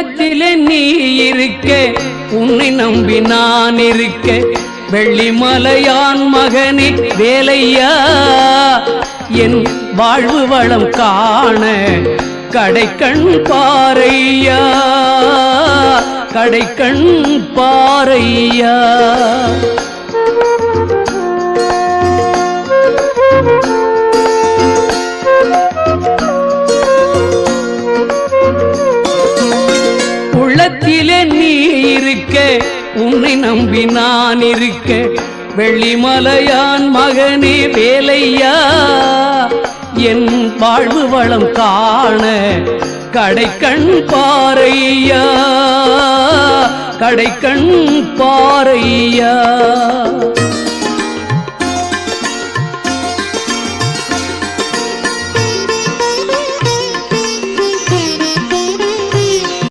உள்ளத்திலே நீ இருக்க உன்னை நம்பி நான் இருக்க வெள்ளிமலையான் மகனே வேலையா என் வாழ்வு வளம் காண கடைக்கண் பாரையா கடைக்கண் பாரையா உள்ளத்திலே நீ இருக்க உன்னை நம்பி நான் இருக்க வெள்ளிமலையான் மகனே வேலையா என் வாழ்வு வளம் காண கடைக்கண் பாரையா கடைக்கண் பாரையா